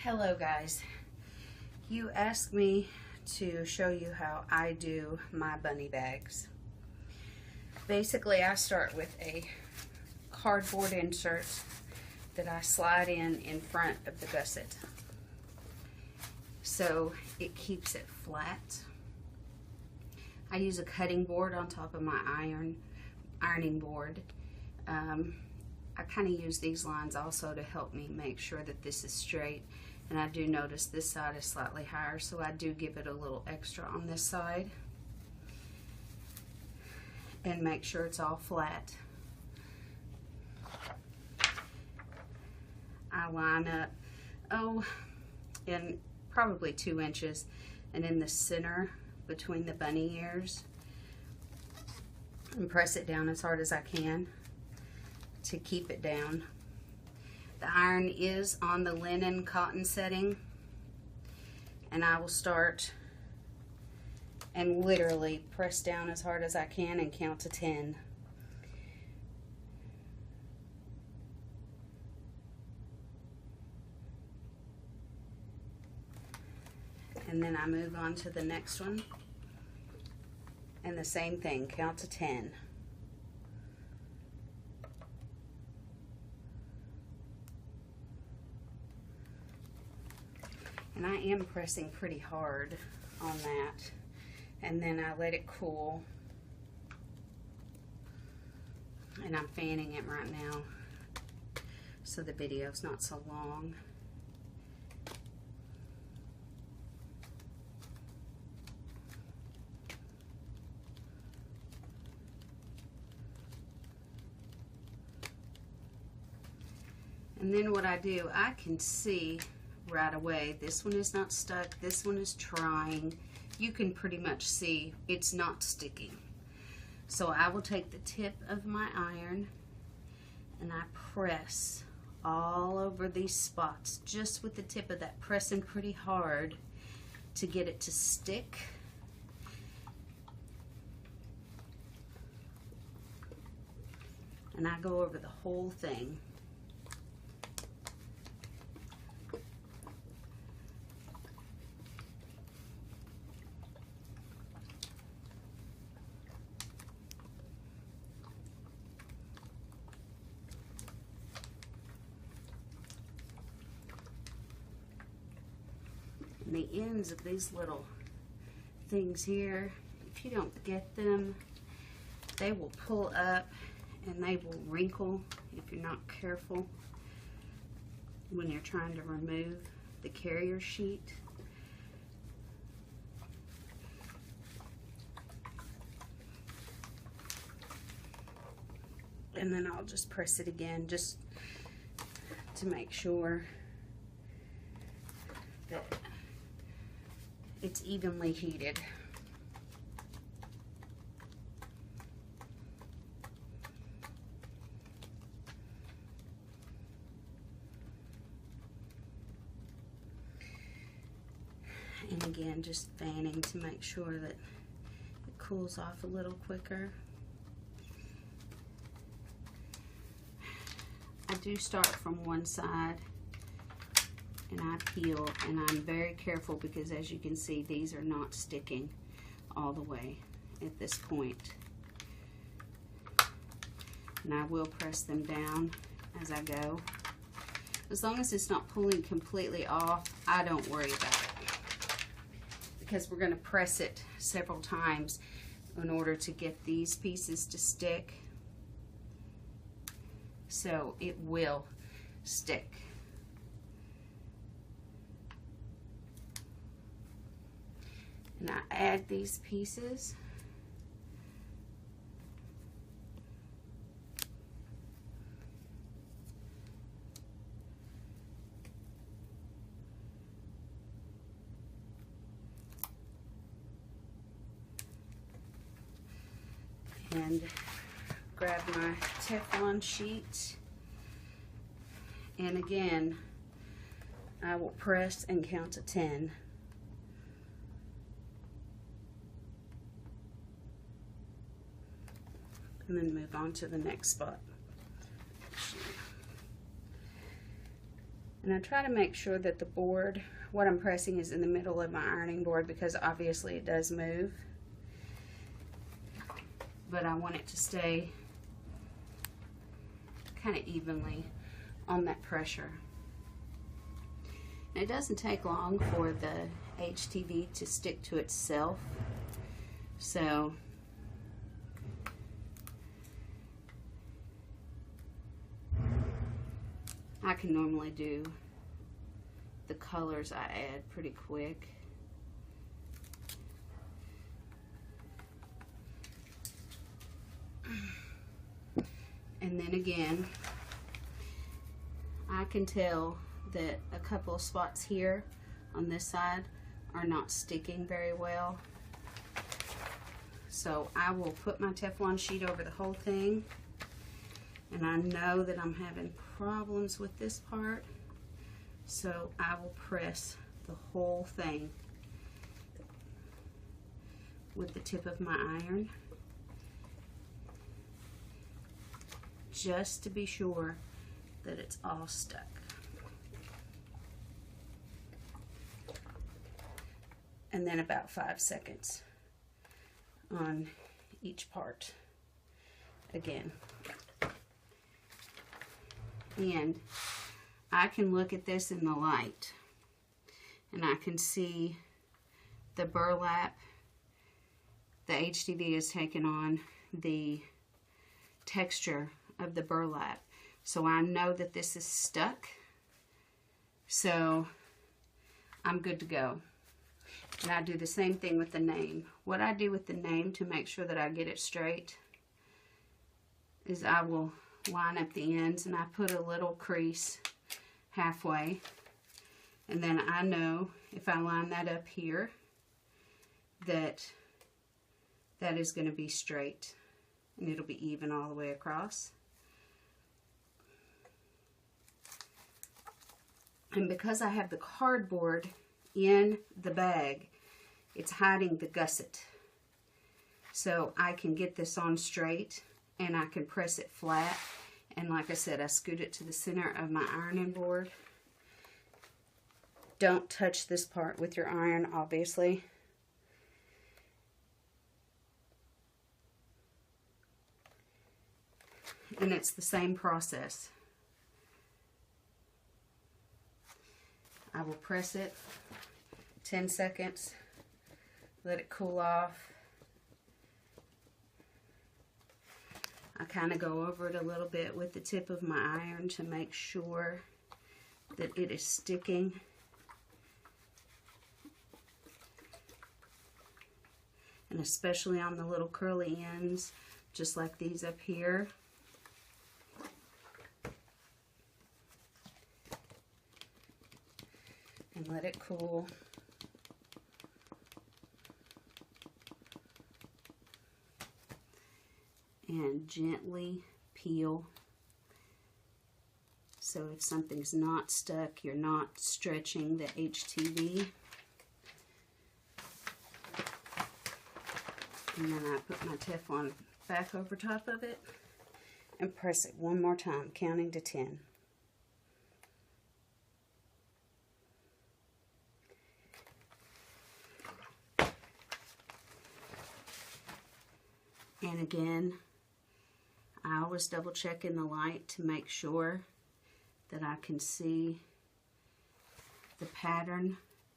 Hello guys, you asked me to show you how I do my bunny bags. Basically, I start with a cardboard insert that I slide in front of the gusset so it keeps it flat. I use a cutting board on top of my ironing board. I kind of use these lines also to help me make sure that this is straight, and I do notice this side is slightly higher, so I do give it a little extra on this side and make sure it's all flat. I line up in probably 2 inches, and in the center between the bunny ears, and press it down as hard as I can to keep it down. The iron is on the linen cotton setting, and I will start and literally press down as hard as I can and count to 10. And then I move on to the next one, and the same thing, count to 10. And I am pressing pretty hard on that, and then I let it cool, and I'm fanning it right now so the video's not so long. And then what I do, I can see right away, this one is not stuck, this one is trying. You can pretty much see it's not sticking. So I will take the tip of my iron and I press all over these spots, just with the tip of that, pressing pretty hard to get it to stick. And I go over the whole thing. And the ends of these little things here, if you don't get them, they will pull up and they will wrinkle if you're not careful when you're trying to remove the carrier sheet. And then I'll just press it again just to make sure that it's evenly heated. And again, just fanning to make sure that it cools off a little quicker. I do start from one side and I peel, and I'm very careful because, as you can see, these are not sticking all the way at this point. And I will press them down as I go. As long as it's not pulling completely off, I don't worry about it, because we're going to press it several times in order to get these pieces to stick. So it will stick. And I add these pieces. And grab my Teflon sheet. And again, I will press and count to 10. And then move on to the next spot. And I try to make sure that the board, what I'm pressing, is in the middle of my ironing board, because obviously it does move. But I want it to stay kind of evenly on that pressure. And it doesn't take long for the HTV to stick to itself. So I can normally do the colors I add pretty quick. And then again, I can tell that a couple of spots here on this side are not sticking very well. So I will put my Teflon sheet over the whole thing. And I know that I'm having problems with this part, so I will press the whole thing with the tip of my iron, just to be sure that it's all stuck. And then about 5 seconds on each part again. And I can look at this in the light and I can see the burlap. The HTV has taken on the texture of the burlap, so I know that this is stuck, so I'm good to go. And I do the same thing with the name. What I do with the name to make sure that I get it straight is I will line up the ends and I put a little crease halfway, and then I know if I line that up here that that is going to be straight and it'll be even all the way across. And because I have the cardboard in the bag, it's hiding the gusset, so I can get this on straight and I can press it flat. And like I said, I scoot it to the center of my ironing board. Don't touch this part with your iron, obviously. And it's the same process. I will press it 10 seconds, let it cool off. I kind of go over it a little bit with the tip of my iron to make sure that it is sticking. And especially on the little curly ends, just like these up here. And let it cool. And gently peel, so if something's not stuck, you're not stretching the HTV. And then I put my Teflon back over top of it and press it one more time, counting to 10. And again, I always double check in the light to make sure that I can see the pattern